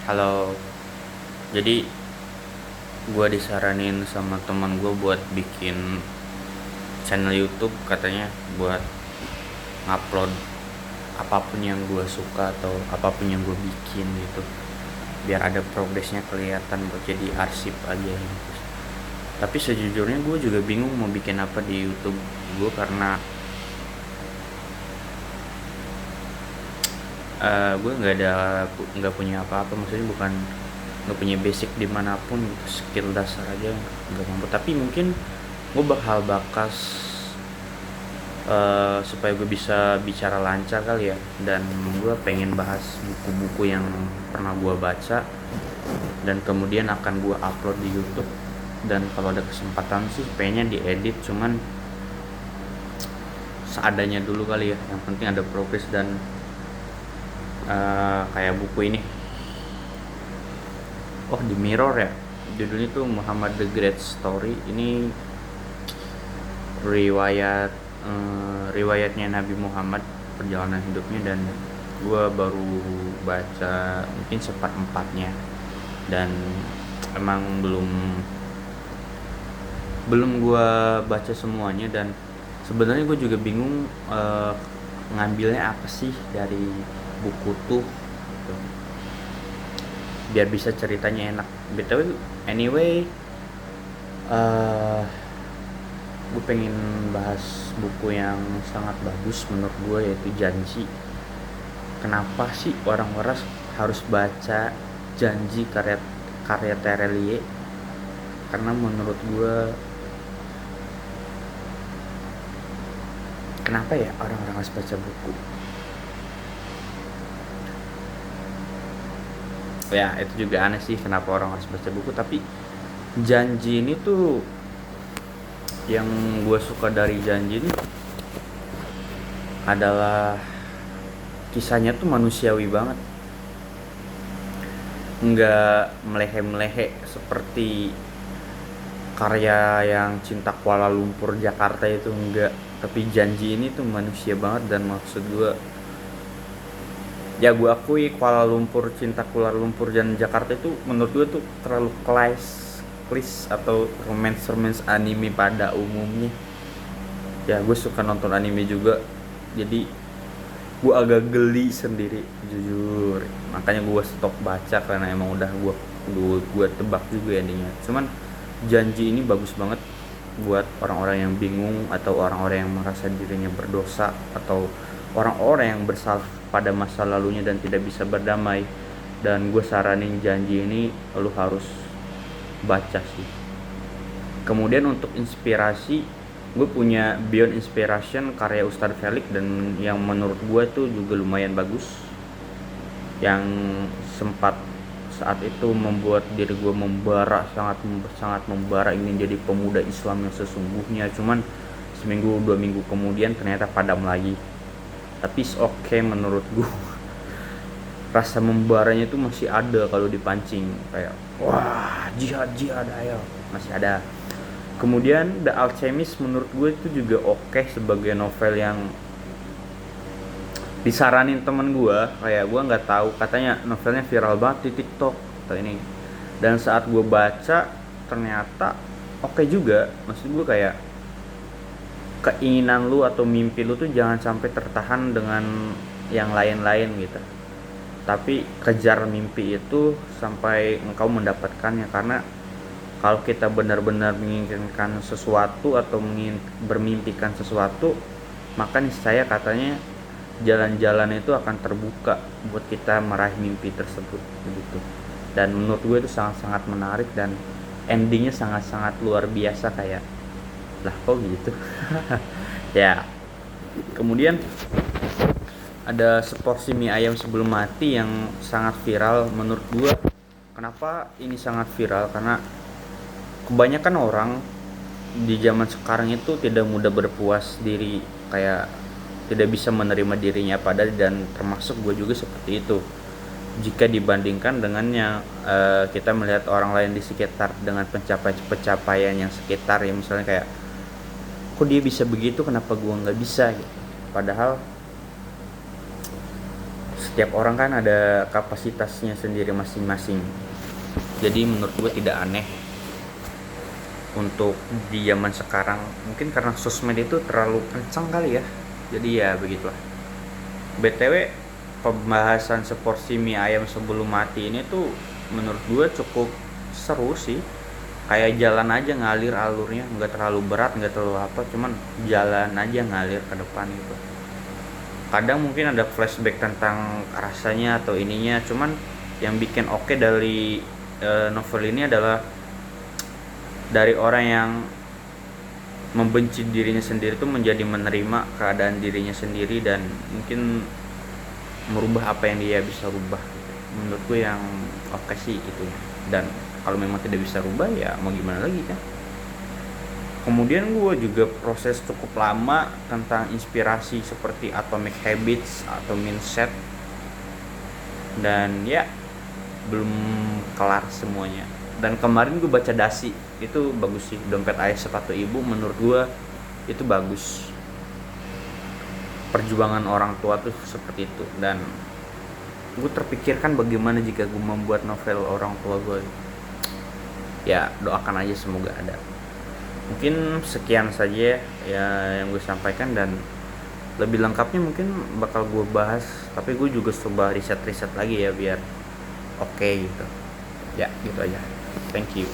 Halo, jadi gue disaranin sama teman gue buat bikin channel YouTube, katanya buat ngupload apapun yang gue suka atau apapun yang gue bikin gitu, biar ada progresnya kelihatan buat jadi arsip aja gitu. Tapi sejujurnya gue juga bingung mau bikin apa di YouTube gue karena gue nggak punya apa-apa, maksudnya bukan nggak punya basic dimanapun gitu, skill dasar aja nggak mampu. Tapi mungkin gue bakal bakas supaya gue bisa bicara lancar kali ya, dan gue pengen bahas buku-buku yang pernah gue baca dan kemudian akan gue upload di YouTube. Dan kalau ada kesempatan sih pengennya diedit, cuman seadanya dulu kali ya, yang penting ada progres. Dan kayak buku ini, di Mirror ya, judulnya tuh Muhammad the Great Story. Ini riwayatnya Nabi Muhammad, perjalanan hidupnya, dan gue baru baca mungkin seperempatnya, dan emang belum gue baca semuanya. Dan sebenarnya gue juga bingung ngambilnya apa sih dari buku tuh gitu, biar bisa ceritanya enak. Btw, anyway, uh, gue pengen bahas buku yang sangat bagus menurut gue, yaitu Janji. Kenapa sih orang-orang harus baca Janji karya karya Terelie? Karena menurut gue, kenapa ya orang-orang harus baca buku? Ya itu juga aneh sih, kenapa orang harus baca buku. Tapi Janji ini tuh, yang gue suka dari Janji ini adalah kisahnya tuh manusiawi banget, nggak melehe-melehe seperti karya yang Cinta Kuala Lumpur Jakarta itu, enggak. Tapi Janji ini tuh manusia banget. Dan maksud gue, ya gue akui Kuala Lumpur, Cinta Kuala Lumpur dan Jakarta itu menurut gue tuh terlalu klis atau romance anime pada umumnya. Ya gue suka nonton anime juga, jadi gue agak geli sendiri jujur, makanya gue stop baca karena emang udah gue tebak juga endingnya. Cuman Janji ini bagus banget buat orang-orang yang bingung, atau orang-orang yang merasa dirinya berdosa, atau orang-orang yang bersalah pada masa lalunya dan tidak bisa berdamai. Dan gue saranin Janji ini lu harus baca sih. Kemudian untuk inspirasi, gue punya Beyond Inspiration karya Ustadz Felix, dan yang menurut gue tuh juga lumayan bagus, yang sempat saat itu membuat diri gue membara, sangat membara, ingin jadi pemuda Islam yang sesungguhnya. Cuman seminggu 2 minggu kemudian ternyata padam lagi. Tapi oke menurut gue, rasa membaranya itu masih ada kalau dipancing, kayak wah jihad ayo, masih ada. Kemudian The Alchemist menurut gue itu juga oke sebagai novel yang disaranin temen gue. Kayak gue nggak tahu, katanya novelnya viral banget di TikTok atau ini. Dan saat gue baca ternyata oke juga. Maksud gue kayak, keinginan lu atau mimpi lu tuh jangan sampai tertahan dengan yang lain-lain gitu, tapi kejar mimpi itu sampai engkau mendapatkannya. Karena kalau kita benar-benar menginginkan sesuatu atau bermimpikan sesuatu, maka niscaya katanya jalan-jalan itu akan terbuka buat kita meraih mimpi tersebut begitu. Dan menurut gue itu sangat-sangat menarik, dan endingnya sangat-sangat luar biasa. Kayak, lah kok gitu. Ya, kemudian ada seporsi mie ayam sebelum mati yang sangat viral menurut gue. Kenapa ini sangat viral? Karena kebanyakan orang di zaman sekarang itu tidak mudah berpuas diri, kayak tidak bisa menerima dirinya pada, dan termasuk gue juga seperti itu. Jika dibandingkan dengan yang kita melihat orang lain di sekitar dengan pencapaian yang sekitar, ya misalnya kayak, kok dia bisa begitu, kenapa gue nggak bisa gitu. Padahal setiap orang kan ada kapasitasnya sendiri masing-masing. Jadi menurut gue tidak aneh untuk di zaman sekarang, mungkin karena sosmed itu terlalu kencang kali ya, jadi ya begitulah. BTW, pembahasan seporsi mie ayam sebelum mati ini tuh menurut gue cukup seru sih. Kayak jalan aja ngalir alurnya, nggak terlalu berat, nggak terlalu apa, cuman jalan aja ngalir ke depan gitu. Kadang mungkin ada flashback tentang rasanya atau ininya, cuman yang bikin oke dari novel ini adalah dari orang yang membenci dirinya sendiri tuh menjadi menerima keadaan dirinya sendiri dan mungkin merubah apa yang dia bisa rubah. Menurut gue yang oke sih itu. Dan kalau memang tidak bisa rubah ya mau gimana lagi kan. Kemudian gue juga proses cukup lama tentang inspirasi seperti Atomic Habits atau Mindset, dan ya belum kelar semuanya. Dan kemarin gue baca Dasi, itu bagus sih, Dompet Ayah Sepatu Ibu. Menurut gue itu bagus, perjuangan orang tua tuh seperti itu. Dan gue terpikirkan bagaimana jika gue membuat novel orang tua gue. Ya doakan aja semoga ada. Mungkin sekian saja ya yang gue sampaikan, dan lebih lengkapnya mungkin bakal gue bahas, tapi gue juga coba riset lagi ya biar oke gitu. Ya gitu aja. Thank you.